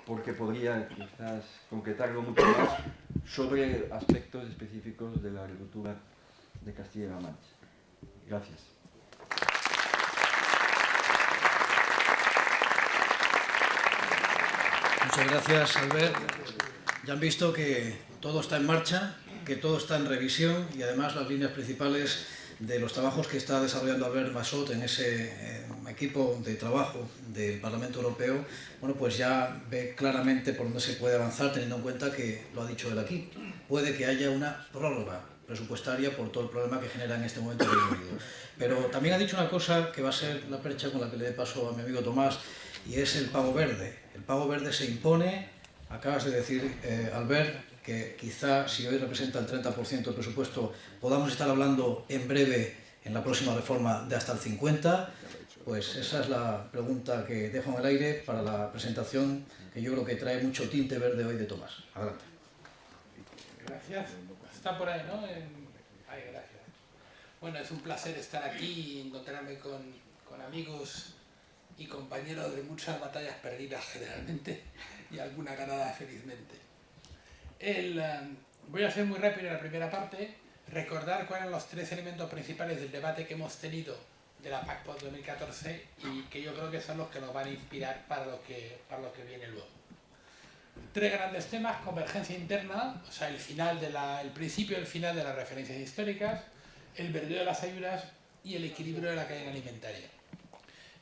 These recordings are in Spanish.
porque podría quizás concretarlo mucho más sobre aspectos específicos de la agricultura de Castilla-La Mancha. Gracias. Muchas gracias, Albert. Ya han visto que todo está en marcha, que todo está en revisión y además las líneas principales de los trabajos que está desarrollando Albert Massot en ese equipo de trabajo del Parlamento Europeo, bueno, pues ya ve claramente por dónde se puede avanzar, teniendo en cuenta que, lo ha dicho él aquí, puede que haya una prórroga presupuestaria por todo el problema que genera en este momento el Reino Unido. Pero también ha dicho una cosa que va a ser la percha con la que le dé paso a mi amigo Tomás, y es el pago verde. El pago verde se impone. Acabas de decir, Albert, que quizá si hoy representa el 30% del presupuesto podamos estar hablando en breve, en la próxima reforma, de hasta el 50%. Pues esa es la pregunta que dejo en el aire para la presentación, que yo creo que trae mucho tinte verde hoy de Tomás. Adelante. Gracias. Está por ahí, ¿no? Ay, gracias. Bueno, es un placer estar aquí y encontrarme con amigos y compañeros de muchas batallas perdidas generalmente y alguna ganada felizmente. Voy a ser muy rápido en la primera parte, recordar cuáles eran los tres elementos principales del debate que hemos tenido de la PAC post 2014 y que yo creo que son los que nos van a inspirar para lo que viene luego. Tres grandes temas: convergencia interna, o sea, el principio y el final de las referencias históricas, el verdeo de las ayudas y el equilibrio de la cadena alimentaria.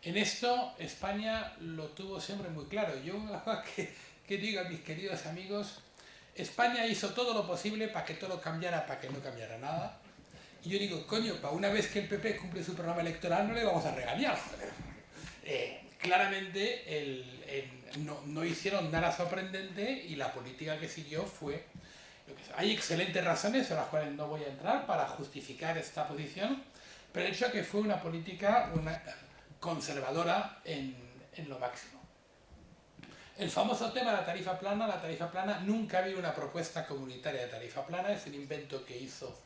En esto España lo tuvo siempre muy claro. Yo una cosa que digo a mis queridos amigos: España hizo todo lo posible para que todo cambiara, para que no cambiara nada. Y yo digo, coño, para una vez que el PP cumple su programa electoral no le vamos a regañar. Claramente no hicieron nada sorprendente y la política que siguió fue... Hay excelentes razones, en las cuales no voy a entrar, para justificar esta posición, pero el hecho es que fue una política conservadora en lo máximo. El famoso tema de la tarifa plana, nunca ha habido una propuesta comunitaria de tarifa plana, es un invento que hizo,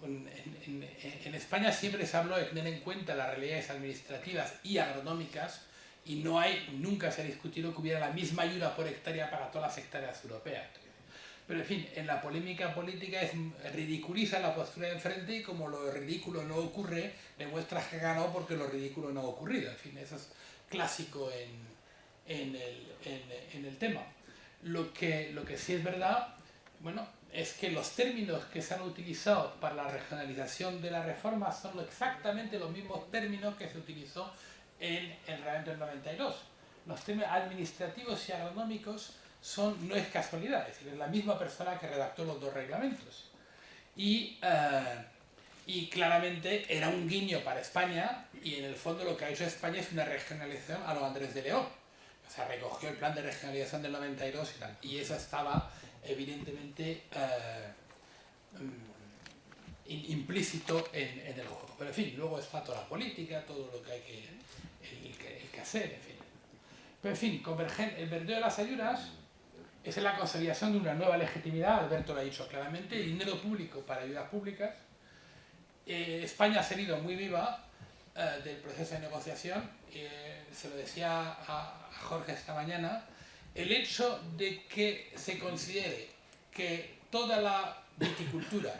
en España siempre se habló de tener en cuenta las realidades administrativas y agronómicas y nunca se ha discutido que hubiera la misma ayuda por hectárea para todas las hectáreas europeas. Pero en fin, en la polémica política ridiculiza la postura de enfrente y como lo ridículo no ocurre, demuestras que ha ganado porque lo ridículo no ha ocurrido. En fin, eso es clásico en el tema. Lo que sí es verdad, bueno, es que los términos que se han utilizado para la regionalización de la reforma son exactamente los mismos términos que se utilizó en el reglamento del 92. Los términos administrativos y agronómicos no es casualidad, es decir, es la misma persona que redactó los dos reglamentos. Y claramente era un guiño para España, y en el fondo lo que ha hecho España es una regionalización a lo Andrés de León. O sea, recogió el plan de regionalización del 92 y tal, y eso estaba evidentemente implícito en el juego. Pero en fin, luego está toda la política, todo lo que hay que hacer, en fin. Pero en fin, el verdeo de las ayudas es la consolidación de una nueva legitimidad, Alberto lo ha dicho claramente, dinero público para ayudas públicas. España ha salido muy viva del proceso de negociación, se lo decía a Jorge esta mañana, el hecho de que se considere que toda la viticultura,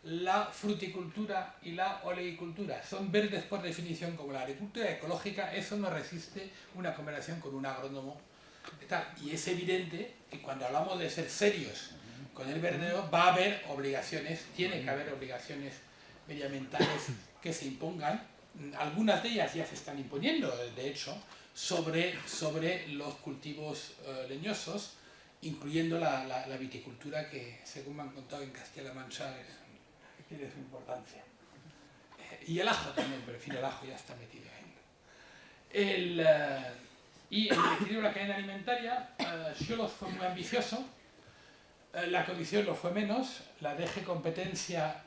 la fruticultura y la oleicultura son verdes por definición como la agricultura ecológica, eso no resiste una conversación con un agrónomo. Y es evidente que cuando hablamos de ser serios con el verdeo va a haber obligaciones, tiene que haber obligaciones medioambientales que se impongan. Algunas de ellas ya se están imponiendo, de hecho, sobre los cultivos leñosos, incluyendo la viticultura, que según me han contado en Castilla-La Mancha tiene su importancia. Y el ajo también, pero en fin, el ajo ya está metido ahí. Y el equilibrio de la cadena alimentaria, Scholz fue muy ambicioso, la Comisión lo fue menos, la DG Competencia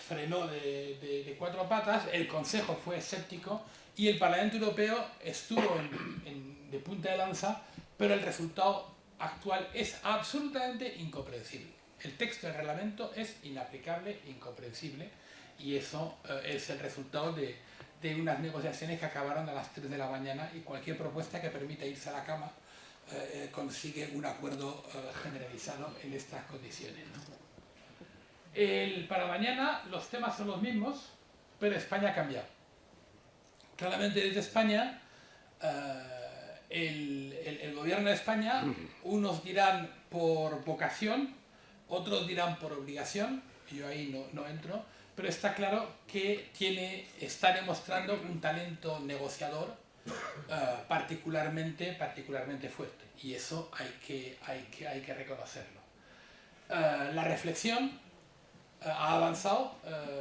frenó de cuatro patas, el Consejo fue escéptico y el Parlamento Europeo estuvo de punta de lanza, pero el resultado actual es absolutamente incomprensible. El texto del reglamento es inaplicable, incomprensible, y eso es el resultado de de unas negociaciones que acabaron a las 3 de la mañana y cualquier propuesta que permita irse a la cama consigue un acuerdo generalizado en estas condiciones, ¿no? Para mañana los temas son los mismos, pero España ha cambiado. Claramente desde España, el gobierno de España, unos dirán por vocación, otros dirán por obligación, yo ahí no entro, pero está claro que está demostrando un talento negociador particularmente fuerte, y eso hay que reconocerlo. La reflexión ha avanzado,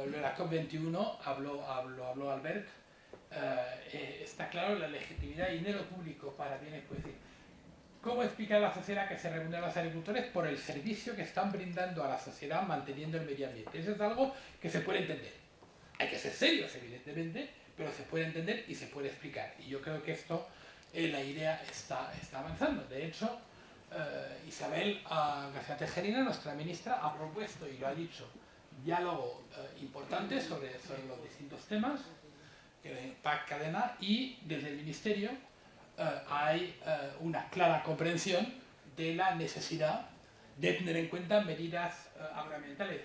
lo de la COP21 habló Albert, está claro la legitimidad y dinero público para bienes, pues decir, ¿cómo explicar a la sociedad que se reúnen los agricultores? Por el servicio que están brindando a la sociedad manteniendo el medio ambiente. Eso es algo que se puede entender. Hay que ser serios, evidentemente, pero se puede entender y se puede explicar. Y yo creo que esto, la idea está avanzando. De hecho, Isabel García Tejerina, nuestra ministra, ha propuesto, y lo ha dicho, diálogo importante sobre los distintos temas, PAC cadena, y desde el Ministerio hay una clara comprensión de la necesidad de tener en cuenta medidas agroambientales.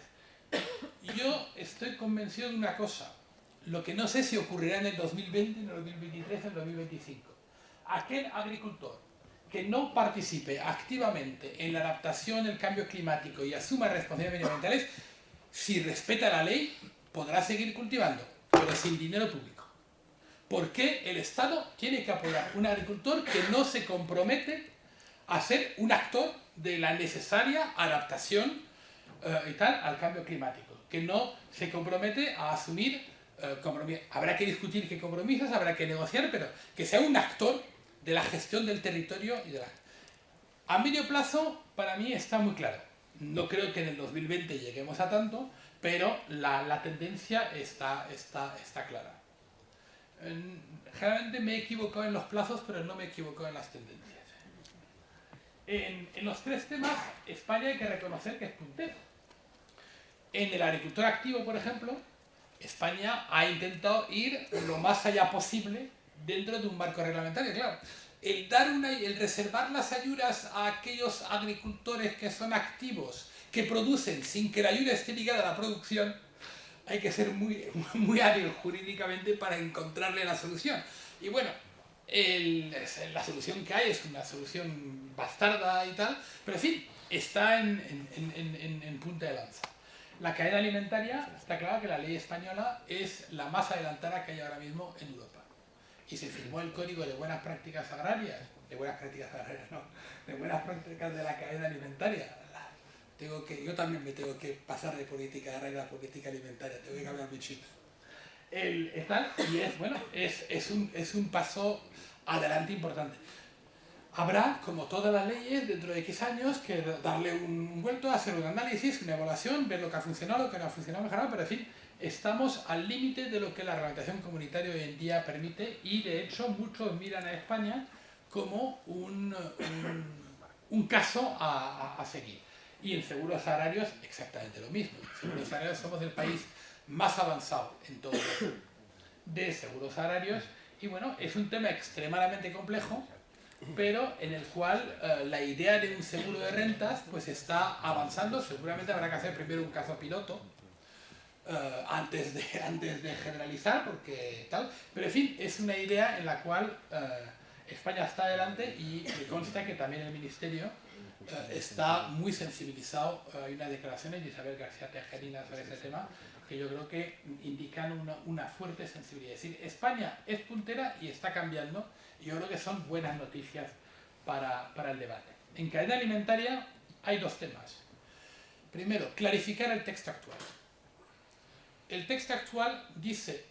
Yo estoy convencido de una cosa, lo que no sé si ocurrirá en el 2020, en el 2023, en el 2025. Aquel agricultor que no participe activamente en la adaptación al cambio climático y asuma responsabilidades medioambientales, si respeta la ley, podrá seguir cultivando, pero sin dinero público. Porque el Estado tiene que apoyar a un agricultor que no se compromete a ser un actor de la necesaria adaptación y tal al cambio climático, que no se compromete a asumir compromisos. Habrá que discutir qué compromisos, habrá que negociar, pero que sea un actor de la gestión del territorio y de la... A medio plazo, para mí está muy claro. No creo que en el 2020 lleguemos a tanto, pero la tendencia está clara. Generalmente me he equivocado en los plazos, pero no me he equivocado en las tendencias. En los tres temas, España hay que reconocer que es puntero. En el agricultor activo, por ejemplo, España ha intentado ir lo más allá posible dentro de un marco reglamentario. Claro, el reservar las ayudas a aquellos agricultores que son activos, que producen sin que la ayuda esté ligada a la producción, hay que ser muy hábil jurídicamente para encontrarle la solución. Y bueno, la solución que hay es una solución bastarda y tal, pero en fin, está en punta de lanza. La cadena alimentaria, está claro que la ley española es la más adelantada que hay ahora mismo en Europa. Y se firmó el Código de Buenas Prácticas Agrarias, de buenas prácticas de la cadena alimentaria. Yo también me tengo que pasar de política agraria a política alimentaria, tengo que cambiar mi chip. Es un paso adelante importante. Habrá, como todas las leyes, dentro de X años, que darle un vuelto, hacer un análisis, una evaluación, ver lo que ha funcionado, lo que no ha funcionado, mejorar, pero en fin, estamos al límite de lo que la reglamentación comunitaria hoy en día permite, y de hecho muchos miran a España como un caso a seguir. Y en seguros agrarios exactamente lo mismo. En seguros agrarios somos el país más avanzado en todo lo de seguros agrarios, y bueno, es un tema extremadamente complejo, pero en el cual la idea de un seguro de rentas pues está avanzando. Seguramente habrá que hacer primero un caso piloto antes de generalizar, porque tal, pero en fin, es una idea en la cual España está adelante, y me consta que también el Ministerio está muy sensibilizado. Hay unas declaraciones de Isabel García Tejerina sobre ese tema que yo creo que indican una fuerte sensibilidad. Es decir, España es puntera y está cambiando, y yo creo que son buenas noticias para el debate. En cadena alimentaria hay dos temas. Primero, clarificar el texto actual. El texto actual dice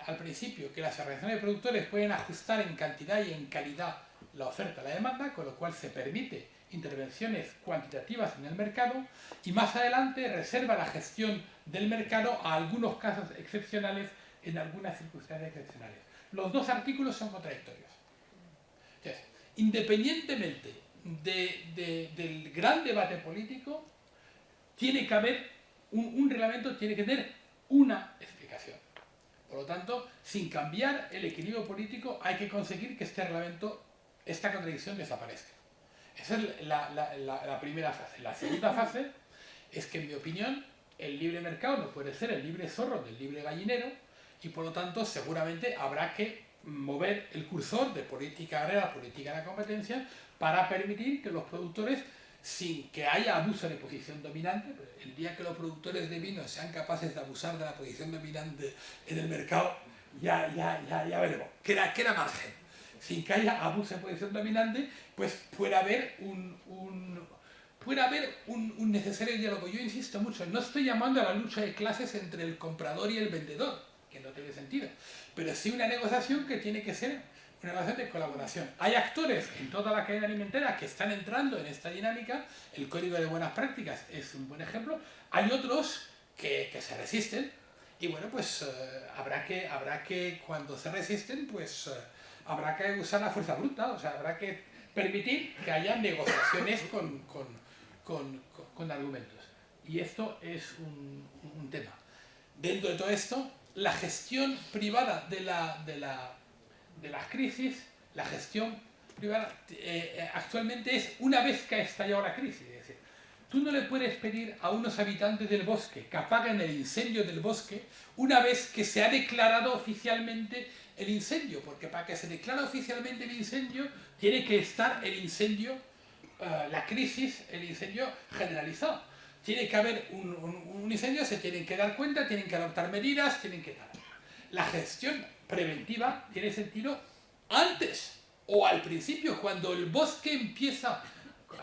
al principio que las organizaciones de productores pueden ajustar en cantidad y en calidad la oferta a la demanda, con lo cual se permite intervenciones cuantitativas en el mercado, y más adelante reserva la gestión del mercado a algunos casos excepcionales en algunas circunstancias excepcionales. Los dos artículos son contradictorios. Entonces, independientemente del gran debate político, tiene que haber un reglamento, tiene que tener una explicación. Por lo tanto, sin cambiar el equilibrio político, hay que conseguir que este reglamento, esta contradicción desaparezca. Esa es la primera fase. La segunda fase es que, en mi opinión, el libre mercado no puede ser el libre zorro del libre gallinero, y por lo tanto seguramente habrá que mover el cursor de política agraria a política de la competencia para permitir que los productores, sin que haya abuso de posición dominante, el día que los productores de vino sean capaces de abusar de la posición dominante en el mercado, ya veremos, queda margen. Sin que haya abuso de posición dominante, pues puede haber un necesario diálogo. Yo insisto mucho, no estoy llamando a la lucha de clases entre el comprador y el vendedor, que no tiene sentido, pero sí una negociación que tiene que ser una negociación de colaboración. Hay actores en toda la cadena alimentaria que están entrando en esta dinámica, el Código de Buenas Prácticas es un buen ejemplo, hay otros que se resisten, y bueno, pues habrá que cuando se resisten, pues habrá que usar la fuerza bruta, o sea, habrá que permitir que haya negociaciones con argumentos. Y esto es un tema. Dentro de todo esto, la gestión privada de las crisis, la gestión privada actualmente es una vez que ha estallado la crisis. Es decir, tú no le puedes pedir a unos habitantes del bosque que apaguen el incendio del bosque una vez que se ha declarado oficialmente el incendio, porque para que se declare oficialmente el incendio tiene que estar el incendio, la crisis, el incendio generalizado. Tiene que haber un incendio, se tienen que dar cuenta, tienen que adoptar medidas, tienen que dar. La gestión preventiva tiene sentido antes o al principio, cuando el bosque empieza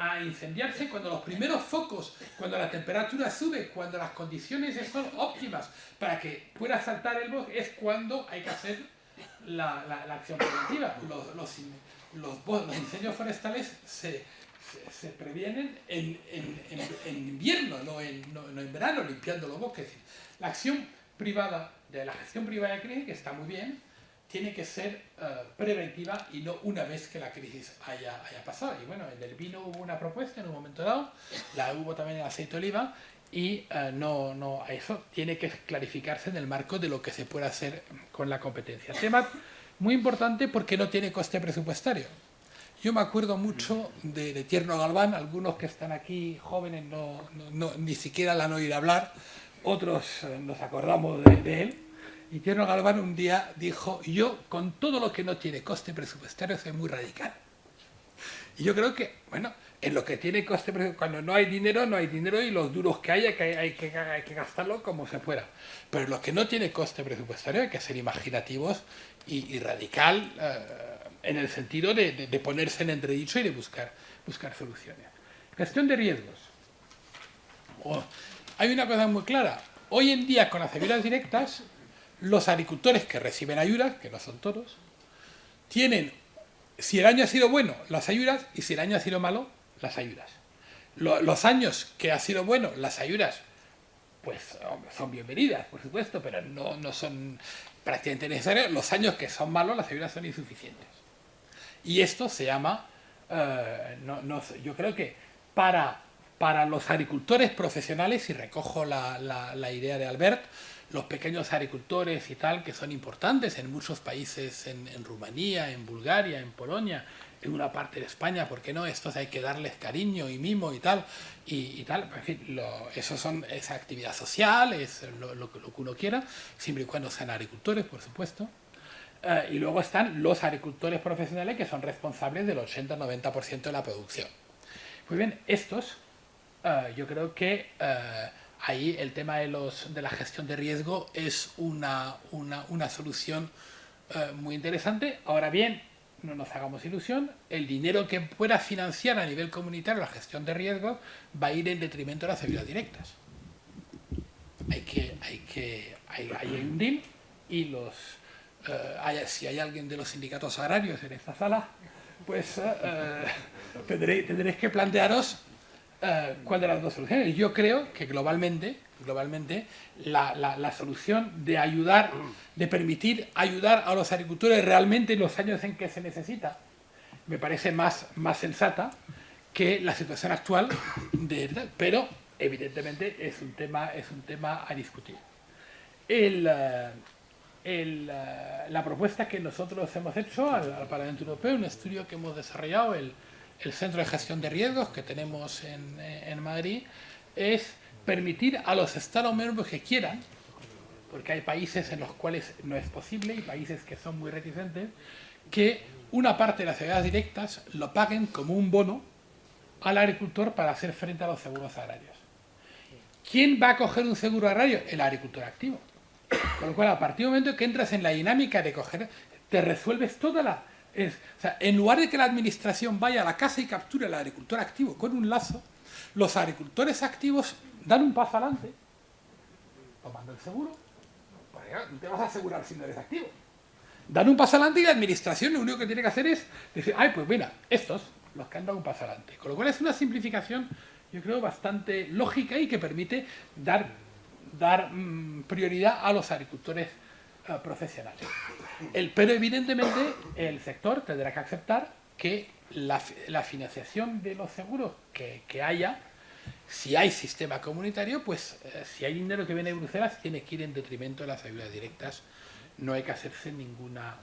a incendiarse, cuando los primeros focos, cuando la temperatura sube, cuando las condiciones son óptimas para que pueda saltar el bosque, es cuando hay que hacer la acción preventiva. Los incendios forestales se previenen en invierno, no en verano, limpiando los bosques. La acción privada, de la gestión privada de crisis, que está muy bien, tiene que ser preventiva y no una vez que la crisis haya pasado. Y bueno, en el vino hubo una propuesta en un momento dado, la hubo también en el aceite de oliva, y eso tiene que clarificarse en el marco de lo que se puede hacer con la competencia. Tema muy importante porque no tiene coste presupuestario. Yo me acuerdo mucho de Tierno Galván, algunos que están aquí jóvenes ni siquiera la han oído hablar, otros nos acordamos de él. Y Tierno Galván un día dijo: yo con todo lo que no tiene coste presupuestario soy muy radical. Y yo creo que, bueno, en lo que tiene coste presupuestario, cuando no hay dinero y los duros que hay que gastarlo como se pueda. Pero en lo que no tiene coste presupuestario hay que ser imaginativos y radical, en el sentido de ponerse en entredicho y de buscar soluciones. Gestión de riesgos. Hay una cosa muy clara. Hoy en día, con las ayudas directas, los agricultores que reciben ayudas, que no son todos, tienen, si el año ha sido bueno, las ayudas, y si el año ha sido malo, las ayudas. Los años que ha sido bueno, las ayudas, pues son bienvenidas, por supuesto, pero no son prácticamente necesarias. Los años que son malos, las ayudas son insuficientes. Y esto se llama, yo creo que para los agricultores profesionales, y recojo la idea de Albert, los pequeños agricultores y tal, que son importantes en muchos países, en Rumanía, en Bulgaria, en Polonia, en una parte de España, ¿por qué no? Estos hay que darles cariño y mimo y tal, en fin, esa actividad social, es lo que uno quiera, siempre y cuando sean agricultores, por supuesto. Y luego están los agricultores profesionales, que son responsables del 80-90% de la producción. Muy bien, estos, yo creo que ahí el tema de la gestión de riesgo es una solución muy interesante. Ahora bien, no nos hagamos ilusión, el dinero que pueda financiar a nivel comunitario la gestión de riesgo va a ir en detrimento de las ayudas directas. Hay un deal, y si hay alguien de los sindicatos agrarios en esta sala, pues tendréis que plantearos cuál de las dos soluciones. Yo creo que globalmente la solución de ayudar, de permitir ayudar a los agricultores realmente en los años en que se necesita, me parece más sensata que la situación actual, pero evidentemente es un tema a discutir. El la propuesta que nosotros hemos hecho al Parlamento Europeo, un estudio que hemos desarrollado, el Centro de Gestión de Riesgos que tenemos en Madrid, es permitir a los Estados miembros que quieran, porque hay países en los cuales no es posible y países que son muy reticentes, que una parte de las ayudas directas lo paguen como un bono al agricultor para hacer frente a los seguros agrarios. ¿Quién va a coger un seguro agrario? El agricultor activo. Con lo cual, a partir del momento que entras en la dinámica de coger, te resuelves toda la... o sea, en lugar de que la administración vaya a la casa y capture al agricultor activo con un lazo, los agricultores activos dan un paso adelante, tomando el seguro, porque no te vas a asegurar si no eres activo. Dan un paso adelante y la administración lo único que tiene que hacer es decir, ay, pues mira, estos, los que han dado un paso adelante. Con lo cual es una simplificación, yo creo, bastante lógica y que permite dar prioridad a los agricultores profesionales. Pero evidentemente el sector tendrá que aceptar que la financiación de los seguros que haya, si hay sistema comunitario, pues si hay dinero que viene de Bruselas, tiene que ir en detrimento de las ayudas directas. No hay que hacerse ninguna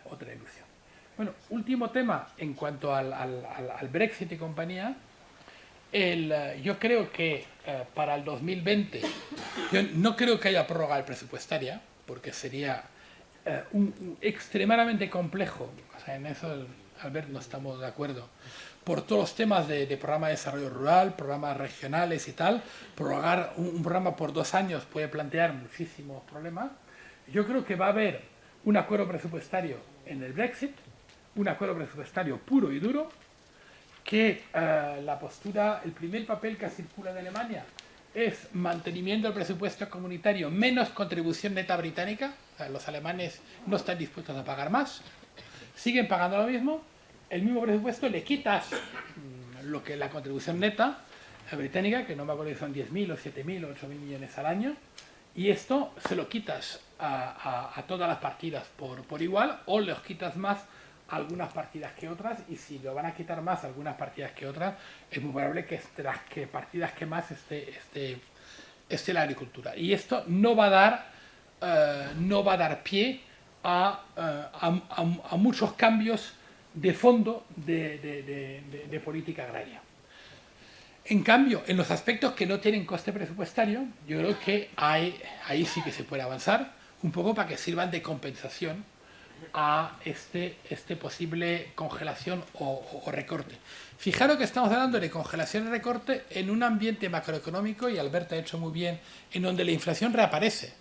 otra ilusión. Bueno, último tema en cuanto al Brexit y compañía. Yo creo que para el 2020, yo no creo que haya prórroga presupuestaria, porque sería extremadamente complejo. O sea, en eso, Albert, no estamos de acuerdo. Por todos los temas de programa de desarrollo rural, programas regionales y tal, prorrogar un programa por 2 años puede plantear muchísimos problemas. Yo creo que va a haber un acuerdo presupuestario en el Brexit, un acuerdo presupuestario puro y duro, que la postura, el primer papel que circula de Alemania es mantenimiento del presupuesto comunitario menos contribución neta británica. O sea, los alemanes no están dispuestos a pagar más, siguen pagando lo mismo, el mismo presupuesto, le quitas lo que la contribución neta británica, que no me acuerdo si son 10.000 o 7.000 o 8.000 millones al año, y esto se lo quitas a todas las partidas por igual, o les quitas más algunas partidas que otras, y si lo van a quitar más algunas partidas que otras, es muy probable que las partidas que más esté la agricultura. Y esto no va a dar pie a muchos cambios de fondo de política agraria. En cambio, en los aspectos que no tienen coste presupuestario, yo creo que ahí sí que se puede avanzar, un poco para que sirvan de compensación a este posible congelación o recorte. Fijaros que estamos hablando de congelación y recorte en un ambiente macroeconómico, y Alberto ha hecho muy bien, en donde la inflación reaparece.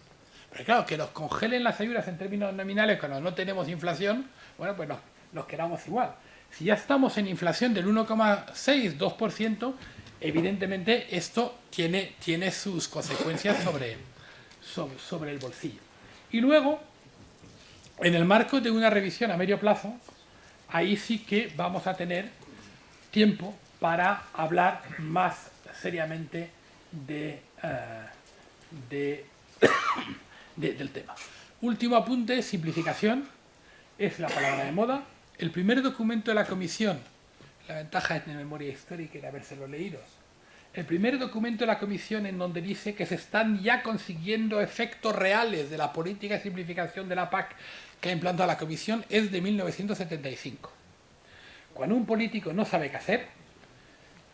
Pero claro, que nos congelen las ayudas en términos nominales cuando no tenemos inflación, bueno, pues nos quedamos igual. Si ya estamos en inflación del 1,6, 2%, evidentemente esto tiene sus consecuencias sobre el bolsillo. Y luego, en el marco de una revisión a medio plazo, ahí sí que vamos a tener tiempo para hablar más seriamente del tema. Último apunte, simplificación, es la palabra de moda. El primer documento de la Comisión, la ventaja de tener memoria histórica y de habérselo leído, el primer documento de la Comisión en donde dice que se están ya consiguiendo efectos reales de la política de simplificación de la PAC que ha implantado la Comisión es de 1975. Cuando un político no sabe qué hacer,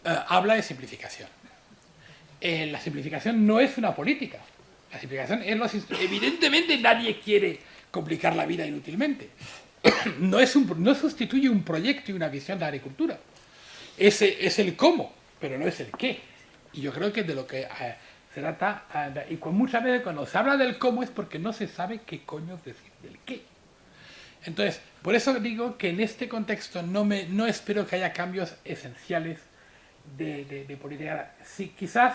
habla de simplificación. La simplificación no es una política. La simplificación es evidentemente nadie quiere complicar la vida inútilmente. No sustituye un proyecto y una visión de agricultura. Ese es el cómo, pero no es el qué. Y yo creo que de lo que se trata, y muchas veces cuando se habla del cómo es porque no se sabe qué coño decir del qué. Entonces, por eso digo que en este contexto no espero que haya cambios esenciales de política. Sí, quizás,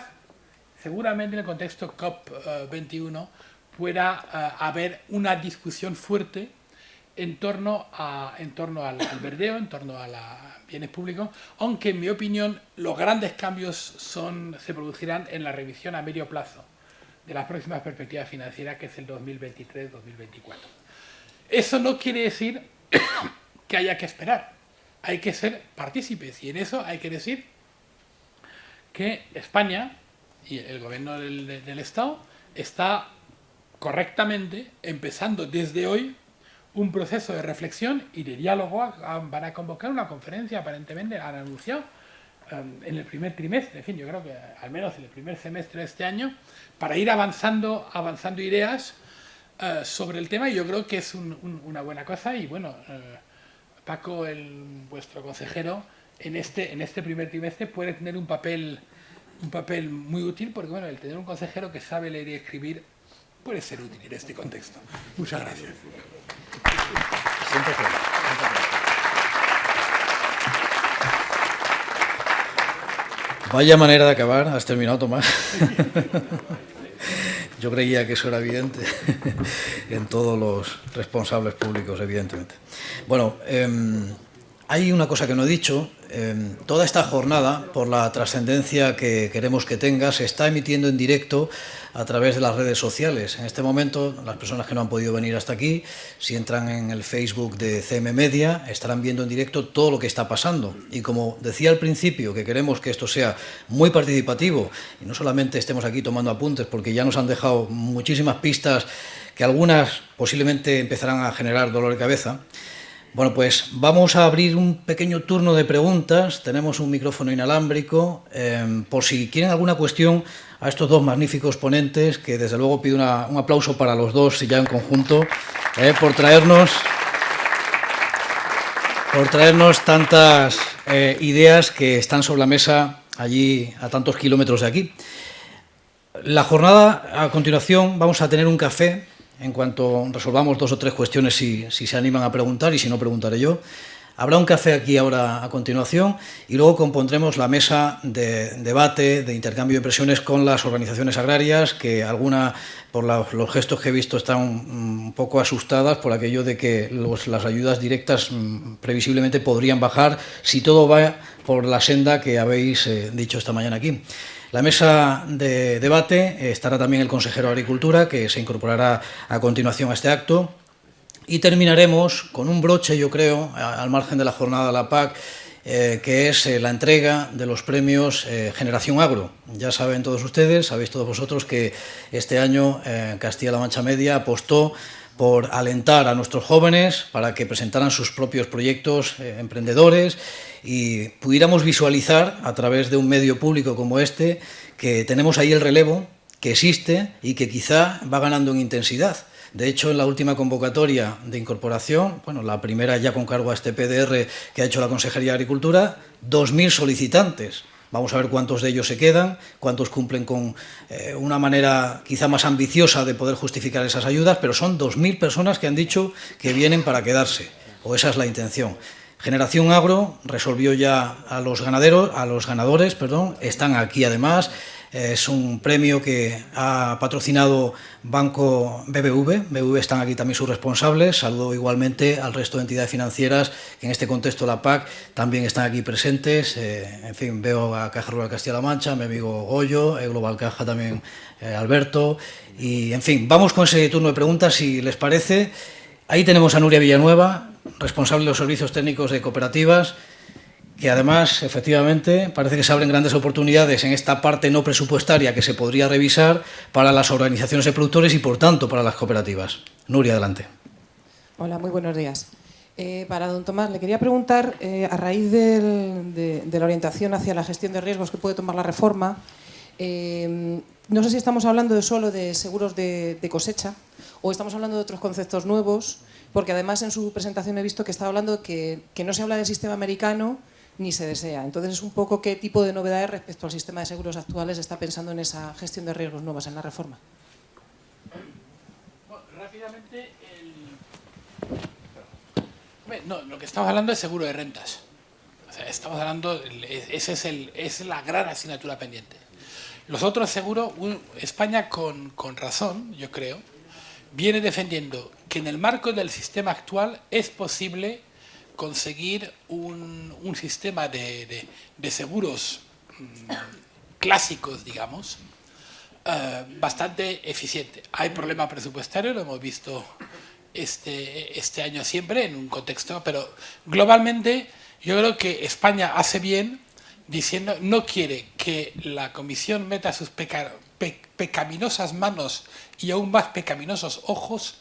seguramente en el contexto COP21 pueda haber una discusión fuerte en torno al verdeo, en torno a los bienes públicos, aunque en mi opinión los grandes cambios se producirán en la revisión a medio plazo de las próximas perspectivas financieras, que es el 2023-2024. Eso no quiere decir que haya que esperar, hay que ser partícipes, y en eso hay que decir que España y el gobierno del Estado está correctamente, empezando desde hoy un proceso de reflexión y de diálogo. Van a convocar una conferencia, aparentemente han anunciado, en el primer trimestre, en fin, yo creo que al menos en el primer semestre de este año, para ir avanzando ideas sobre el tema, y yo creo que es una buena cosa. Y bueno, Paco, vuestro consejero, en este primer trimestre puede tener un papel muy útil, porque bueno, el tener un consejero que sabe leer y escribir puede ser útil en este contexto. Muchas gracias. Vaya manera de acabar, has terminado, Tomás. Yo creía que eso era evidente en todos los responsables públicos, evidentemente. Bueno, hay una cosa que no he dicho. Toda esta jornada, por la trascendencia que queremos que tenga, se está emitiendo en directo a través de las redes sociales. En este momento, las personas que no han podido venir hasta aquí, si entran en el Facebook de CM Media, estarán viendo en directo todo lo que está pasando. Y como decía al principio, que queremos que esto sea muy participativo y no solamente estemos aquí tomando apuntes, porque ya nos han dejado muchísimas pistas que algunas posiblemente empezarán a generar dolor de cabeza. Bueno, pues vamos a abrir un pequeño turno de preguntas. Tenemos un micrófono inalámbrico, por si quieren alguna cuestión a estos dos magníficos ponentes, que desde luego pido un aplauso para los dos ya en conjunto, por traernos tantas ideas que están sobre la mesa allí a tantos kilómetros de aquí. La jornada, a continuación, vamos a tener un café. En cuanto resolvamos 2 o 3 cuestiones, si se animan a preguntar, y si no, preguntaré yo. Habrá un café aquí ahora a continuación y luego compondremos la mesa de debate, de intercambio de impresiones con las organizaciones agrarias, que alguna, por los gestos que he visto, están un poco asustadas por aquello de que las ayudas directas previsiblemente podrían bajar si todo va por la senda que habéis dicho esta mañana aquí. La mesa de debate estará también el consejero de Agricultura, que se incorporará a continuación a este acto. Y terminaremos con un broche, yo creo, al margen de la jornada de la PAC, que es la entrega de los premios Generación Agro. Ya saben todos ustedes, sabéis todos vosotros, que este año Castilla-La Mancha Media apostó por alentar a nuestros jóvenes para que presentaran sus propios proyectos emprendedores y pudiéramos visualizar a través de un medio público como este que tenemos ahí el relevo, que existe y que quizá va ganando en intensidad. De hecho, en la última convocatoria de incorporación, bueno, la primera ya con cargo a este PDR que ha hecho la Consejería de Agricultura, 2.000 solicitantes. Vamos a ver cuántos de ellos se quedan, cuántos cumplen con una manera quizá más ambiciosa de poder justificar esas ayudas, pero son 2.000 personas que han dicho que vienen para quedarse, o esa es la intención. Generación Agro resolvió ya a los ganadores, están aquí además. Es un premio que ha patrocinado Banco BBV están aquí también sus responsables. Saludo igualmente al resto de entidades financieras que en este contexto de la PAC también están aquí presentes. En fin, veo a Caja Rural Castilla-La Mancha, mi amigo Goyo, Global Caja también, Alberto. Y en fin, vamos con ese turno de preguntas, si les parece. Ahí tenemos a Nuria Villanueva, responsable de los servicios técnicos de cooperativas, que además, efectivamente, parece que se abren grandes oportunidades en esta parte no presupuestaria que se podría revisar para las organizaciones de productores y, por tanto, para las cooperativas. Nuria, adelante. Hola, muy buenos días. Para don Tomás, le quería preguntar, a raíz de la orientación hacia la gestión de riesgos que puede tomar la reforma, no sé si estamos hablando solo de seguros de cosecha o estamos hablando de otros conceptos nuevos, porque además en su presentación he visto que estaba hablando que no se habla del sistema americano ni se desea. Entonces, es un poco qué tipo de novedades respecto al sistema de seguros actuales está pensando en esa gestión de riesgos nuevas en la reforma. Bueno, rápidamente, no, lo que estamos hablando es seguro de rentas. O sea, estamos hablando, es la gran asignatura pendiente. Los otros seguros, España con razón, yo creo, viene defendiendo que en el marco del sistema actual es posible conseguir un sistema de seguros clásicos, digamos, bastante eficiente. Hay problema presupuestario, lo hemos visto este año siempre en un contexto, pero globalmente yo creo que España hace bien diciendo no quiere que la Comisión meta sus pecaminosas manos y aún más pecaminosos ojos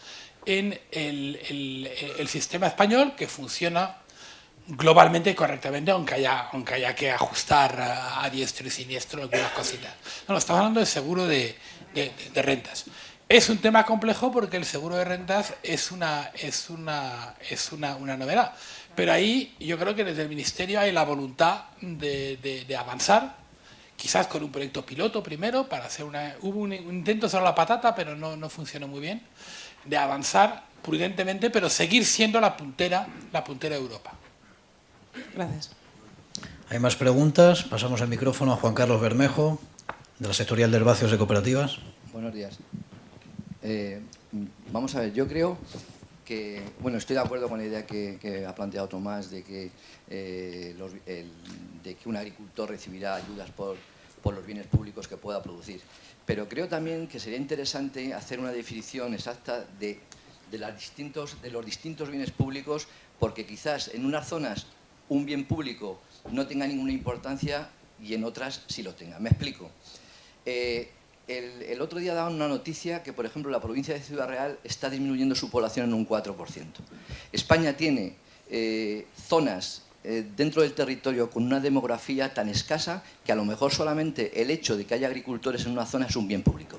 en el sistema español, que funciona globalmente y correctamente, aunque haya que ajustar a diestro y siniestro algunas cositas. No, estamos hablando de seguro de rentas. Es un tema complejo porque el seguro de rentas es una novedad. Pero ahí yo creo que desde el Ministerio hay la voluntad de avanzar, quizás con un proyecto piloto primero, para hacer hubo un intento sobre la patata, pero no funcionó muy bien, de avanzar prudentemente, pero seguir siendo la puntera de Europa. Gracias. Hay más preguntas. Pasamos el micrófono a Juan Carlos Bermejo, de la Sectorial de Herbáceos de Cooperativas. Buenos días. Vamos a ver, yo creo que, bueno, estoy de acuerdo con la idea que ha planteado Tomás de que un agricultor recibirá ayudas por los bienes públicos que pueda producir. Pero creo también que sería interesante hacer una definición exacta de los distintos bienes públicos, porque quizás en unas zonas un bien público no tenga ninguna importancia y en otras sí lo tenga. Me explico. El otro día daban una noticia que, por ejemplo, la provincia de Ciudad Real está disminuyendo su población en un 4%. España tiene zonas dentro del territorio con una demografía tan escasa que a lo mejor solamente el hecho de que haya agricultores en una zona es un bien público.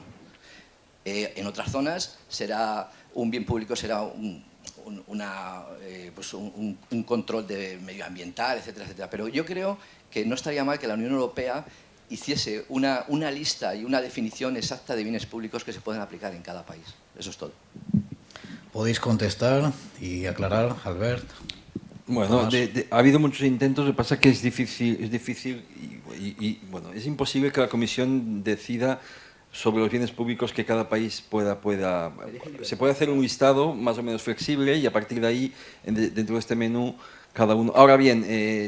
En otras zonas será un bien público, será un control medioambiental, etcétera, etcétera. Pero yo creo que no estaría mal que la Unión Europea hiciese una lista y una definición exacta de bienes públicos que se pueden aplicar en cada país. Eso es todo. Podéis contestar y aclarar, Albert. Bueno, ha habido muchos intentos, lo que pasa es que es difícil y bueno, es imposible que la Comisión decida sobre los bienes públicos que cada país pueda. Se puede hacer un listado más o menos flexible y a partir de ahí, dentro de este menú, cada uno. Ahora bien,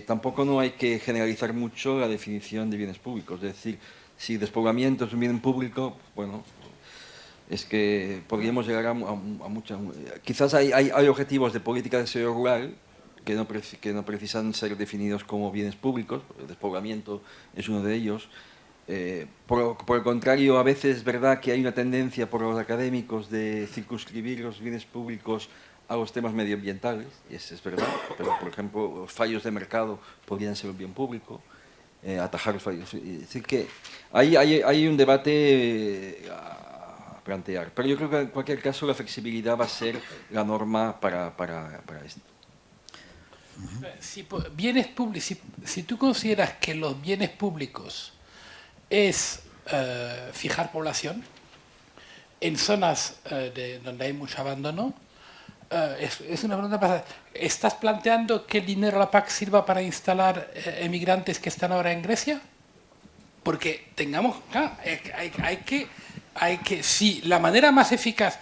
tampoco no hay que generalizar mucho la definición de bienes públicos. Es decir, si despoblamiento es un bien público, bueno, es que podríamos llegar a muchas. Quizás hay objetivos de política de desarrollo rural que no precisan ser definidos como bienes públicos. El despoblamiento es uno de ellos. Por el contrario, a veces es verdad que hay una tendencia por los académicos de circunscribir los bienes públicos a los temas medioambientales, y eso es verdad, pero por ejemplo los fallos de mercado podrían ser un bien público, atajar los fallos. Es decir, que hay un debate a plantear, pero yo creo que en cualquier caso la flexibilidad va a ser la norma para esto. Si tú consideras que los bienes públicos es fijar población en zonas donde hay mucho abandono, es una pregunta pasada. ¿Estás planteando que el dinero de la PAC sirva para instalar emigrantes que están ahora en Grecia? Porque si la manera más eficaz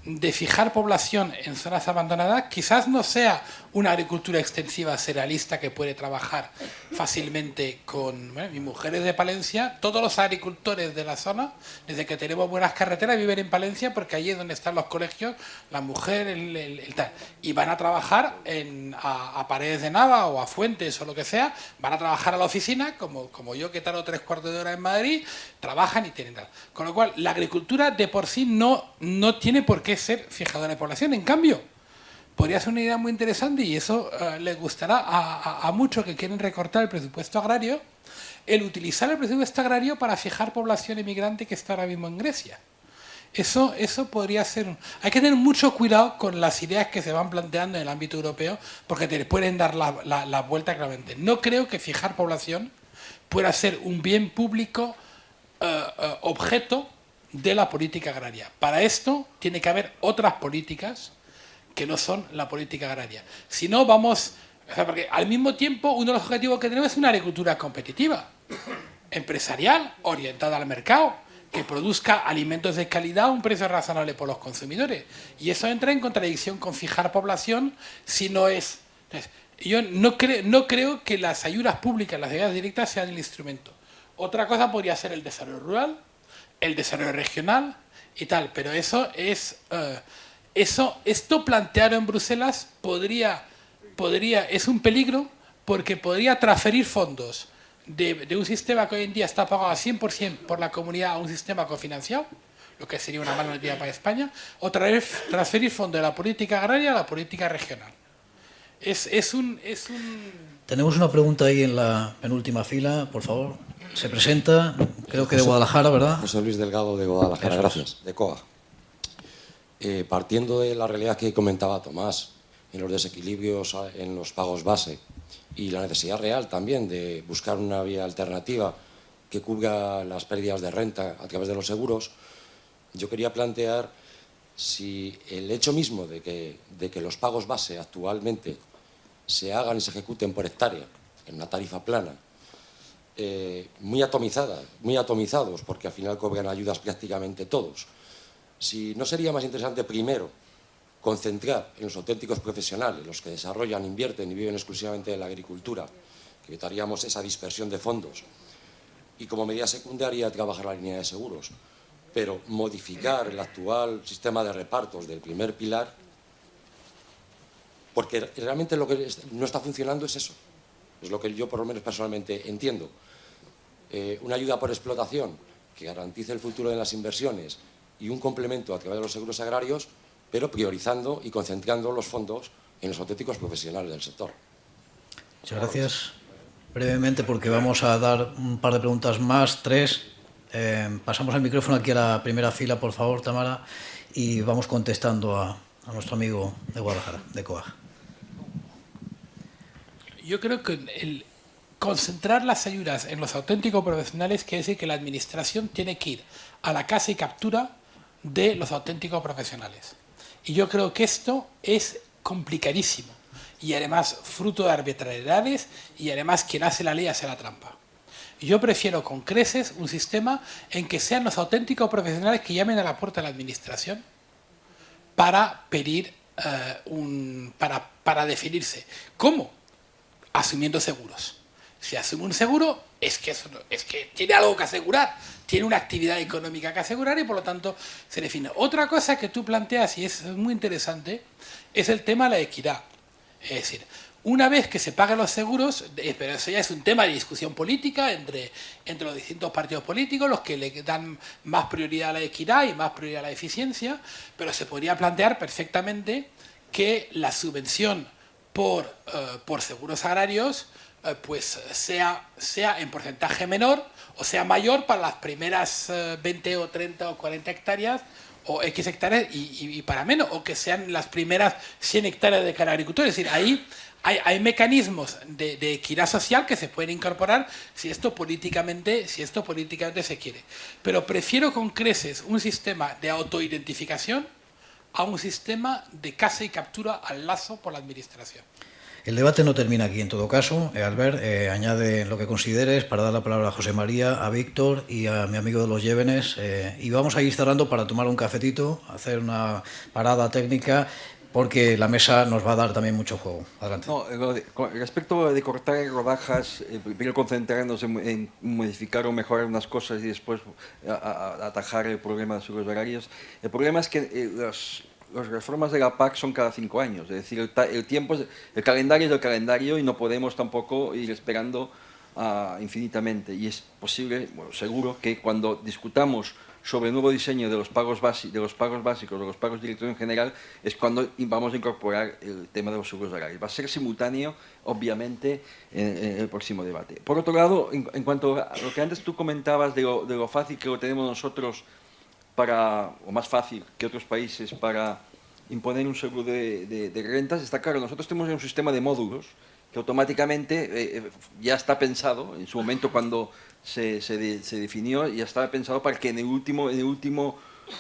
de fijar población en zonas abandonadas quizás no sea una agricultura extensiva cerealista que puede trabajar fácilmente con... mi mujer es de Palencia, todos los agricultores de la zona, desde que tenemos buenas carreteras, viven en Palencia porque allí es donde están los colegios, la mujer, el tal. Y van a trabajar a Paredes de Nava o a Fuentes o lo que sea, van a trabajar a la oficina, como yo que tardo 3/4 de hora en Madrid, trabajan y tienen tal. Con lo cual, la agricultura de por sí no tiene por qué ser fijadora de población. En cambio, podría ser una idea muy interesante y eso les gustará a muchos que quieren recortar el presupuesto agrario, el utilizar el presupuesto agrario para fijar población emigrante que está ahora mismo en Grecia. Eso podría ser... Hay que tener mucho cuidado con las ideas que se van planteando en el ámbito europeo porque te pueden dar la vuelta claramente. No creo que fijar población pueda ser un bien público objeto de la política agraria. Para esto tiene que haber otras políticas que no son la política agraria. Si no, porque al mismo tiempo uno de los objetivos que tenemos es una agricultura competitiva, empresarial, orientada al mercado, que produzca alimentos de calidad a un precio razonable por los consumidores. Y eso entra en contradicción con fijar población si no es... Entonces, yo no creo que las ayudas públicas, las ayudas directas sean el instrumento. Otra cosa podría ser el desarrollo rural, el desarrollo regional y tal, pero eso es... Esto planteado en Bruselas es un peligro porque podría transferir fondos de un sistema que hoy en día está pagado al 100% por la comunidad a un sistema cofinanciado, lo que sería una mala noticia para España, o transferir fondos de la política agraria a la política regional. Tenemos una pregunta ahí en la penúltima fila, por favor. Se presenta, creo que de Guadalajara, ¿verdad? José Luis Delgado de Guadalajara, gracias, de COAG. Partiendo de la realidad que comentaba Tomás, en los desequilibrios en los pagos base y la necesidad real también de buscar una vía alternativa que cubra las pérdidas de renta a través de los seguros, yo quería plantear si el hecho mismo de que los pagos base actualmente se hagan y se ejecuten por hectárea en una tarifa plana, muy atomizados, porque al final cobran ayudas prácticamente todos. Si no sería más interesante primero concentrar en los auténticos profesionales, los que desarrollan, invierten y viven exclusivamente de la agricultura, que evitaríamos esa dispersión de fondos, y como medida secundaria trabajar la línea de seguros, pero modificar el actual sistema de repartos del primer pilar, porque realmente lo que no está funcionando es eso, es lo que yo por lo menos personalmente entiendo. Una ayuda por explotación que garantice el futuro de las inversiones y un complemento a través de los seguros agrarios, pero priorizando y concentrando los fondos en los auténticos profesionales del sector. Muchas gracias. Brevemente, porque vamos a dar un par de preguntas más, 3. Pasamos el micrófono aquí a la primera fila, por favor, Tamara, y vamos contestando a nuestro amigo de Guadalajara, de COAG. Yo creo que el concentrar las ayudas en los auténticos profesionales quiere decir que la administración tiene que ir a la caza y captura de los auténticos profesionales. Y yo creo que esto es complicadísimo y además fruto de arbitrariedades y además quien hace la ley hace la trampa. Yo prefiero con creces un sistema en que sean los auténticos profesionales que llamen a la puerta de la administración para pedir para definirse. ¿Cómo? Asumiendo seguros. Si asume un seguro, es que tiene algo que asegurar, tiene una actividad económica que asegurar y por lo tanto se define. Otra cosa que tú planteas y es muy interesante es el tema de la equidad. Es decir, una vez que se paguen los seguros, pero eso ya es un tema de discusión política entre los distintos partidos políticos, los que le dan más prioridad a la equidad y más prioridad a la eficiencia, pero se podría plantear perfectamente que la subvención por seguros agrarios pues sea en porcentaje menor o sea mayor para las primeras 20 o 30 o 40 hectáreas o X hectáreas y para menos, o que sean las primeras 100 hectáreas de cada agricultor. Es decir, ahí hay mecanismos de equidad social que se pueden incorporar si esto políticamente se quiere. Pero prefiero con creces un sistema de autoidentificación a un sistema de caza y captura al lazo por la administración. El debate no termina aquí, en todo caso. Albert, añade lo que consideres para dar la palabra a José María, a Víctor y a mi amigo de los Llévenes. Y vamos a ir cerrando para tomar un cafetito, hacer una parada técnica, porque la mesa nos va a dar también mucho juego. Adelante. No, respecto de cortar en rodajas, primero concentrarnos en modificar o mejorar unas cosas y después atajar el problema de los seguros horarios. El problema es que las reformas de la PAC son cada 5 años, es decir, el calendario es el calendario y no podemos tampoco ir esperando infinitamente. Y es posible, bueno, seguro, que cuando discutamos sobre el nuevo diseño de los pagos básicos, de los pagos directos en general, es cuando vamos a incorporar el tema de los seguros agrarios. Va a ser simultáneo, obviamente, en el próximo debate. Por otro lado, en cuanto a lo que antes tú comentabas de lo fácil que lo tenemos nosotros o más fácil que otros países para imponer un seguro de rentas, está claro, nosotros tenemos un sistema de módulos que automáticamente ya está pensado, en su momento cuando se definió, ya estaba pensado para que en el último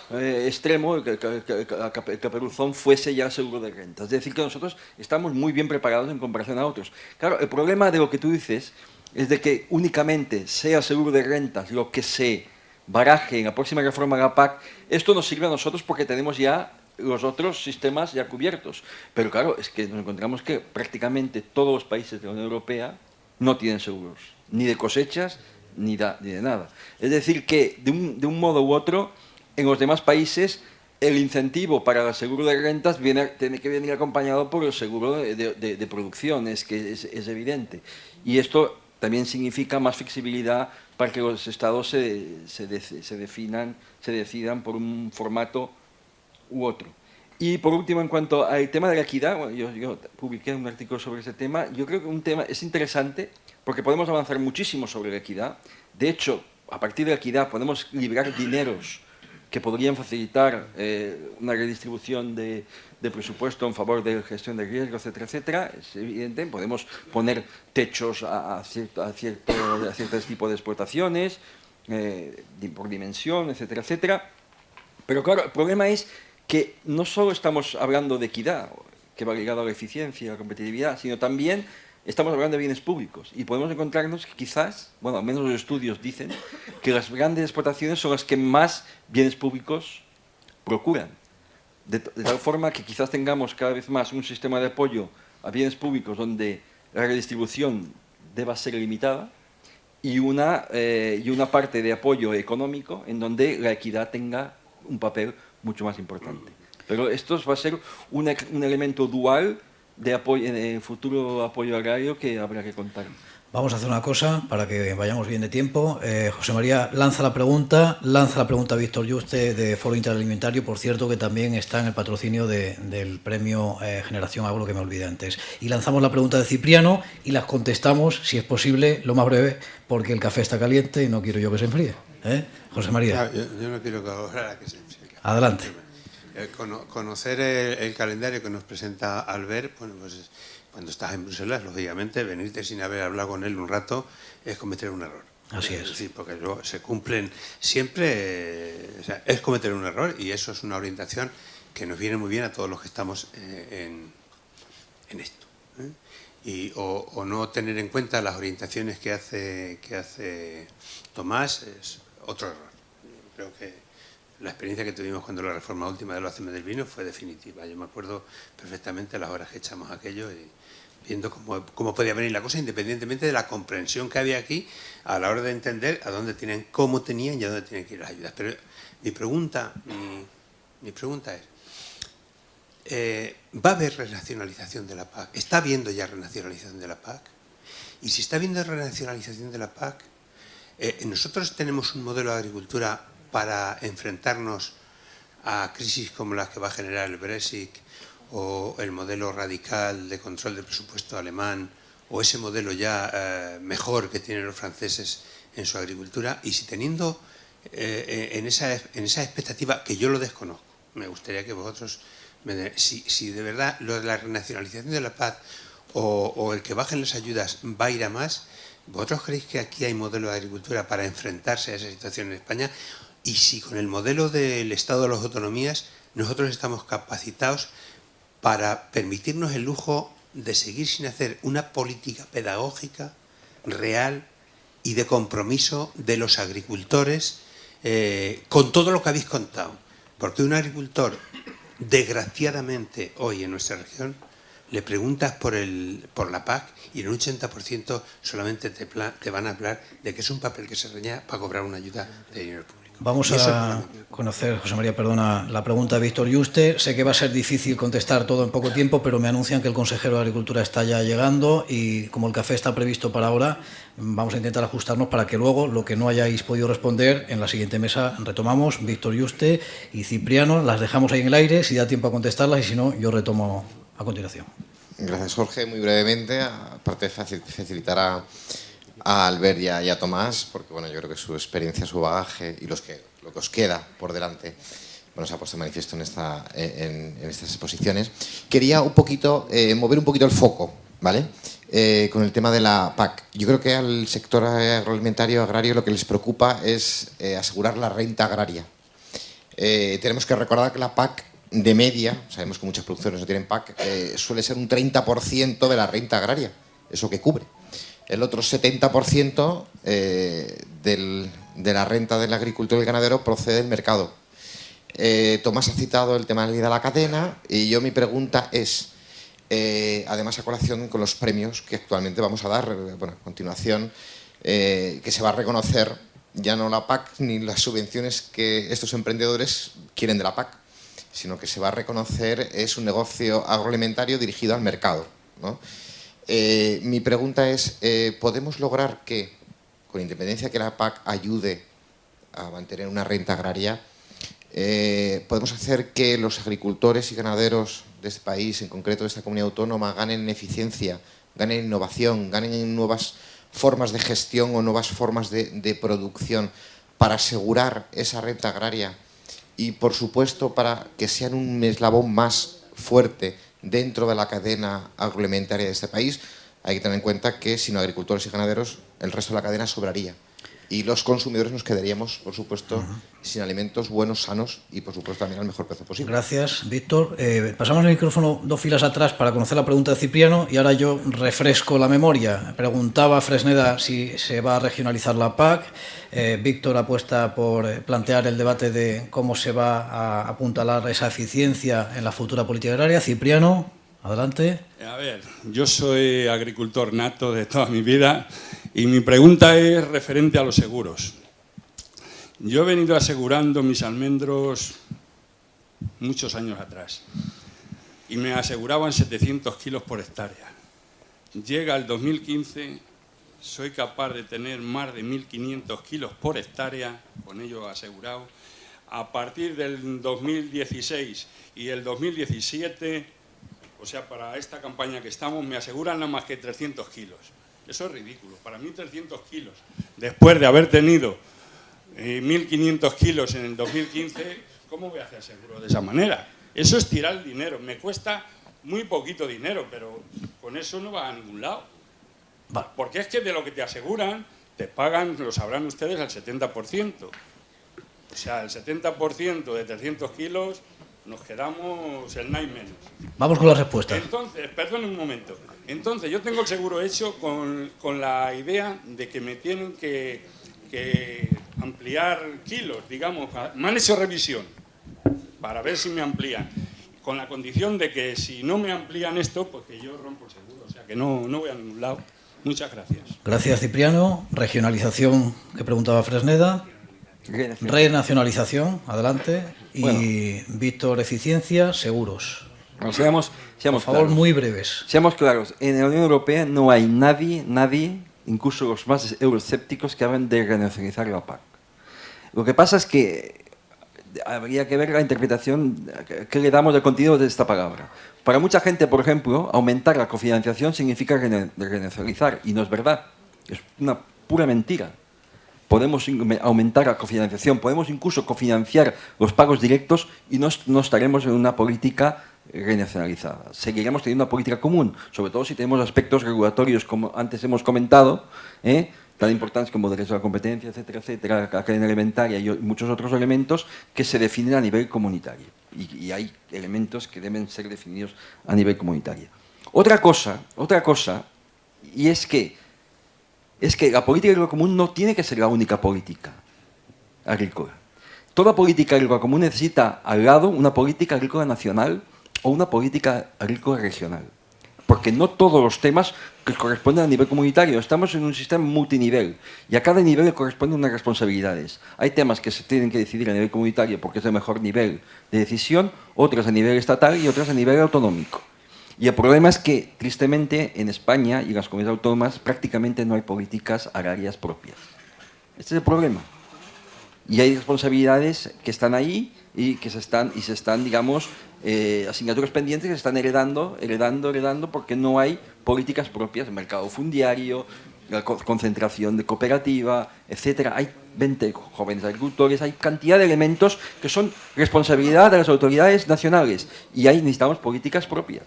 extremo, el caperuzón, fuese ya el seguro de rentas. Es decir, que nosotros estamos muy bien preparados en comparación a otros. Claro, el problema de lo que tú dices es de que únicamente sea seguro de rentas lo que se baraje en la próxima reforma de la PAC. Esto nos sirve a nosotros porque tenemos ya los otros sistemas ya cubiertos. Pero claro, es que nos encontramos que prácticamente todos los países de la Unión Europea no tienen seguros, ni de cosechas, ni de nada. Es decir, que de un modo u otro, en los demás países, el incentivo para el seguro de rentas tiene que venir acompañado por el seguro de producción, es que es evidente. Y esto también significa más flexibilidad para que los estados se decidan por un formato u otro. Y por último, en cuanto al tema de la equidad, bueno, yo publiqué un artículo sobre ese tema. Yo creo que un tema es interesante porque podemos avanzar muchísimo sobre la equidad. De hecho, a partir de la equidad podemos liberar dineros que podrían facilitar una redistribución de presupuesto en favor de gestión de riesgos, etcétera, etcétera. Es evidente, podemos poner techos a ciertos tipos de exportaciones, por dimensión, etcétera, etcétera. Pero claro, el problema es que no solo estamos hablando de equidad, que va ligado a la eficiencia y a la competitividad, sino también estamos hablando de bienes públicos. Y podemos encontrarnos que quizás, bueno, al menos los estudios dicen, que las grandes exportaciones son las que más bienes públicos procuran. De tal forma que quizás tengamos cada vez más un sistema de apoyo a bienes públicos donde la redistribución deba ser limitada y una parte de apoyo económico en donde la equidad tenga un papel mucho más importante. Pero esto va a ser un elemento dual de futuro apoyo agrario que habrá que contar. Vamos a hacer una cosa para que vayamos bien de tiempo. José María lanza la pregunta a Víctor Yuste de Foro Interalimentario, por cierto, que también está en el patrocinio del premio Generación Agro, que me olvidé antes. Y lanzamos la pregunta de Cipriano y las contestamos, si es posible, lo más breve, porque el café está caliente y no quiero yo que se enfríe. José María. Yo no quiero que ahora que se enfríe. Adelante. Conocer el calendario que nos presenta Albert, bueno, pues cuando estás en Bruselas, lógicamente, venirte sin haber hablado con él un rato es cometer un error. Así es. Es decir, porque luego se cumplen siempre, o sea, es cometer un error y eso es una orientación que nos viene muy bien a todos los que estamos en esto. O no tener en cuenta las orientaciones que hace Tomás es otro error. Creo que la experiencia que tuvimos cuando la reforma última de los ACM del vino fue definitiva. Yo me acuerdo perfectamente las horas que echamos aquello y viendo cómo podía venir la cosa, independientemente de la comprensión que había aquí a la hora de entender cómo tenían y a dónde tienen que ir las ayudas. Pero mi pregunta es, ¿va a haber renacionalización de la PAC? ¿Está habiendo ya renacionalización de la PAC? Y si está habiendo renacionalización de la PAC, nosotros tenemos un modelo de agricultura para enfrentarnos a crisis como las que va a generar el Brexit o el modelo radical de control del presupuesto alemán o ese modelo ya mejor que tienen los franceses en su agricultura. Y si teniendo en esa expectativa, que yo lo desconozco, me gustaría que vosotros, si de verdad lo de la renacionalización de la PAC o el que bajen las ayudas va a ir a más, ¿vosotros creéis que aquí hay modelo de agricultura para enfrentarse a esa situación en España? Y si con el modelo del Estado de las Autonomías nosotros estamos capacitados para permitirnos el lujo de seguir sin hacer una política pedagógica real y de compromiso de los agricultores con todo lo que habéis contado. Porque un agricultor, desgraciadamente hoy en nuestra región, le preguntas por la PAC y en un 80% solamente te van a hablar de que es un papel que se reña para cobrar una ayuda de dinero público. Vamos a conocer, José María, perdona, la pregunta de Víctor Yuste. Sé que va a ser difícil contestar todo en poco tiempo, pero me anuncian que el consejero de Agricultura está ya llegando y como el café está previsto para ahora, vamos a intentar ajustarnos para que luego lo que no hayáis podido responder en la siguiente mesa retomamos. Víctor Yuste y Cipriano, las dejamos ahí en el aire, si da tiempo a contestarlas y si no, yo retomo a continuación. Gracias, Jorge. Muy brevemente, aparte facilitará a Albert y a Tomás, porque bueno, yo creo que su experiencia, su bagaje y lo que os queda por delante, bueno, se ha puesto de manifiesto en estas exposiciones. Quería un poquito mover un poquito el foco, ¿vale? Con el tema de la PAC. Yo creo que al sector agroalimentario agrario lo que les preocupa es asegurar la renta agraria. Tenemos que recordar que la PAC de media, sabemos que muchas producciones no tienen PAC, suele ser un 30% de la renta agraria, eso que cubre. El otro 70% de la renta del agricultor y el ganadero procede del mercado. Tomás ha citado el tema de la cadena y yo mi pregunta es, además a colación con los premios que actualmente vamos a dar, bueno, a continuación, que se va a reconocer ya no la PAC ni las subvenciones que estos emprendedores quieren de la PAC, sino que se va a reconocer es un negocio agroalimentario dirigido al mercado, ¿no? Mi pregunta es, ¿podemos lograr que, con independencia que la PAC ayude a mantener una renta agraria, podemos hacer que los agricultores y ganaderos de este país, en concreto de esta comunidad autónoma, ganen en eficiencia, ganen en innovación, ganen en nuevas formas de gestión o nuevas formas de producción para asegurar esa renta agraria y, por supuesto, para que sean un eslabón más fuerte dentro de la cadena agroalimentaria de este país? Hay que tener en cuenta que sin agricultores y ganaderos el resto de la cadena sobraría. Y los consumidores nos quedaríamos, por supuesto, sin alimentos buenos, sanos y, por supuesto, también al mejor precio posible. Gracias, Víctor. Pasamos el micrófono 2 filas atrás para conocer la pregunta de Cipriano y ahora yo refresco la memoria. Preguntaba Fresneda si se va a regionalizar la PAC. Víctor apuesta por plantear el debate de cómo se va a apuntalar esa eficiencia en la futura política agraria. Cipriano, adelante. A ver, yo soy agricultor nato de toda mi vida y mi pregunta es referente a los seguros. Yo he venido asegurando mis almendros muchos años atrás y me aseguraban 700 kilos por hectárea. Llega el 2015, soy capaz de tener más de 1.500 kilos por hectárea, con ello asegurado. A partir del 2016 y el 2017, o sea, para esta campaña que estamos, me aseguran nada más que 300 kilos. Eso es ridículo. Para mí 300 kilos, después de haber tenido 1.500 kilos en el 2015, ¿cómo voy a hacer seguro de esa manera? Eso es tirar el dinero. Me cuesta muy poquito dinero, pero con eso no va a ningún lado. Vale. Porque es que de lo que te aseguran, te pagan, lo sabrán ustedes, al 70%. O sea, el 70% de 300 kilos nos quedamos el nada y menos. Vamos con las respuestas. Entonces, perdón un momento. Entonces, yo tengo el seguro hecho con la idea de que me tienen que ampliar kilos, digamos. Me han hecho revisión para ver si me amplían. Con la condición de que si no me amplían esto, pues que yo rompo el seguro. O sea, que no voy a ningún lado. Muchas gracias. Gracias, Cipriano. Regionalización, que preguntaba Fresneda. Renacionalización, adelante. Y bueno, Víctor, eficiencia, seguros. Bueno, seamos por favor, claros. Muy breves. Seamos claros. En la Unión Europea no hay nadie, incluso los más euroescépticos, que hablan de renacionalizar la PAC. Lo que pasa es que habría que ver la interpretación que le damos del contenido de esta palabra. Para mucha gente, por ejemplo, aumentar la cofinanciación significa renacionalizar, y no es verdad. Es una pura mentira. Podemos aumentar la cofinanciación, podemos incluso cofinanciar los pagos directos y no estaremos en una política renacionalizada. Seguiremos teniendo una política común, sobre todo si tenemos aspectos regulatorios, como antes hemos comentado, tan importantes como derecho a la competencia, etcétera, etcétera, la cadena alimentaria y muchos otros elementos que se definen a nivel comunitario. Y hay elementos que deben ser definidos a nivel comunitario. Otra cosa, y es que la política agrícola común no tiene que ser la única política agrícola. Toda política agrícola común necesita al lado una política agrícola nacional o una política agrícola regional. Porque no todos los temas que corresponden a nivel comunitario. Estamos en un sistema multinivel y a cada nivel le corresponden unas responsabilidades. Hay temas que se tienen que decidir a nivel comunitario porque es el mejor nivel de decisión, otros a nivel estatal y otros a nivel autonómico. Y el problema es que, tristemente, en España y en las comunidades autónomas prácticamente no hay políticas agrarias propias. Este es el problema. Y hay responsabilidades que están ahí y se están, digamos, asignaturas pendientes que se están heredando, porque no hay políticas propias, mercado fundiario, la concentración de cooperativa, etcétera. Hay 20 jóvenes agricultores, hay cantidad de elementos que son responsabilidad de las autoridades nacionales y ahí necesitamos políticas propias.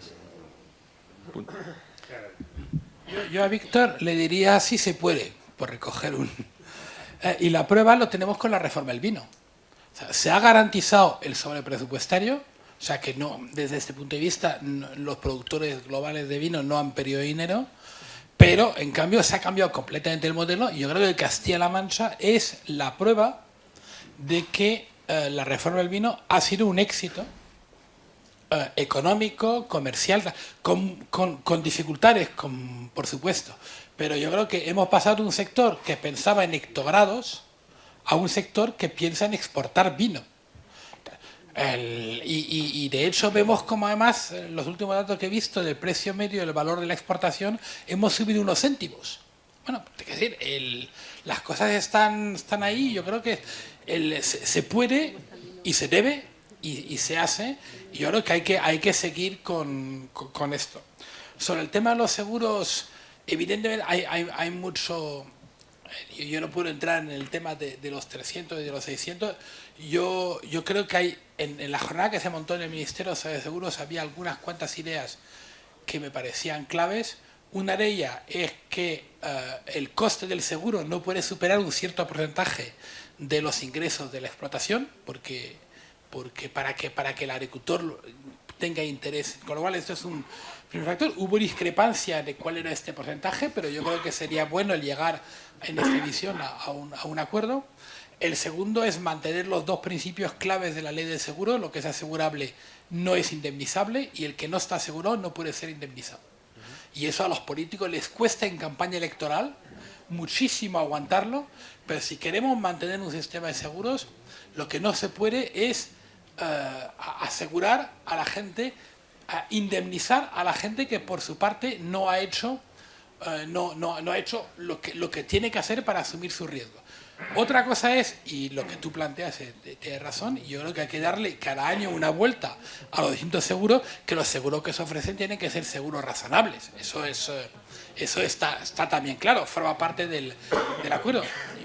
Yo a Víctor le diría si se puede, por recoger un... y la prueba lo tenemos con la reforma del vino. O sea, se ha garantizado el sobrepresupuestario, o sea que no, desde este punto de vista los productores globales de vino no han perdido dinero, pero en cambio se ha cambiado completamente el modelo y yo creo que Castilla-La Mancha es la prueba de que la reforma del vino ha sido un éxito económico, comercial, con dificultades, por supuesto. Pero yo creo que hemos pasado de un sector que pensaba en hectogrados a un sector que piensa en exportar vino. Y de hecho vemos como además los últimos datos que he visto del precio medio del valor de la exportación hemos subido unos céntimos. Bueno, es decir, las cosas están ahí. Yo creo que se puede y se debe y se hace. Y yo creo que hay que seguir con esto. Sobre el tema de los seguros, evidentemente hay mucho... Yo no puedo entrar en el tema de los 300 y de los 600. Yo creo que hay en la jornada que se montó en el Ministerio de Seguros había algunas cuantas ideas que me parecían claves. Una de ellas es que el coste del seguro no puede superar un cierto porcentaje de los ingresos de la explotación, porque para que el agricultor tenga interés. Con lo cual, esto es un primer factor. Hubo discrepancia de cuál era este porcentaje, pero yo creo que sería bueno el llegar en esta visión a un acuerdo. El segundo es mantener los dos principios claves de la ley del seguro. Lo que es asegurable no es indemnizable y el que no está asegurado no puede ser indemnizado. Y eso a los políticos les cuesta en campaña electoral muchísimo aguantarlo, pero si queremos mantener un sistema de seguros, lo que no se puede es asegurar a la gente, indemnizar a la gente que por su parte no ha hecho lo que tiene que hacer para asumir su riesgo. Otra cosa es, y lo que tú planteas tienes razón, y yo creo que hay que darle cada año una vuelta a los distintos seguros, que los seguros que se ofrecen tienen que ser seguros razonables. Eso está también claro, forma parte del acuerdo.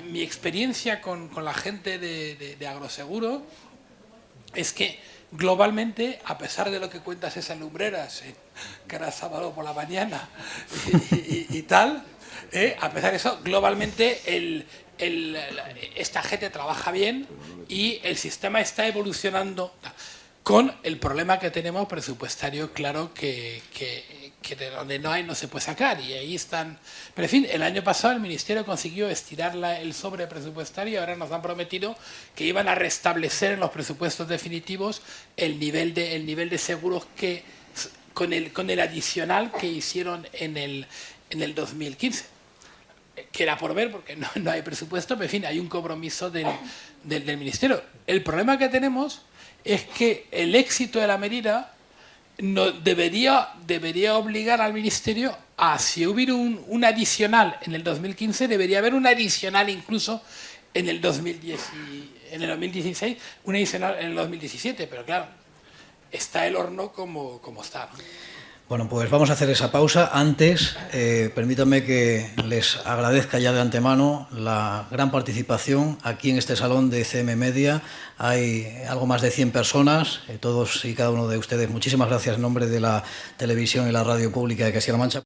Mi experiencia con la gente de agroseguro es que globalmente, a pesar de lo que cuentas esas lumbreras, que era sábado por la mañana y tal, a pesar de eso, globalmente esta gente trabaja bien y el sistema está evolucionando, con el problema que tenemos presupuestario, claro, que de donde no hay no se puede sacar, y ahí están. Pero en fin, el año pasado el Ministerio consiguió estirar el sobre presupuestario y ahora nos han prometido que iban a restablecer en los presupuestos definitivos el nivel de seguros que con el adicional que hicieron en el 2015. Que era por ver, porque no hay presupuesto, pero en fin, hay un compromiso del Ministerio. El problema que tenemos es que el éxito de la medida debería obligar al Ministerio a, si hubiera un adicional en el 2015, debería haber un adicional incluso en el 2016, un adicional en el 2017, pero claro, está el horno como está, ¿no? Bueno, pues vamos a hacer esa pausa. Antes, permítanme que les agradezca ya de antemano la gran participación aquí en este salón de CM Media. Hay algo más de 100 personas, todos y cada uno de ustedes. Muchísimas gracias en nombre de la televisión y la radio pública de Castilla-La Mancha.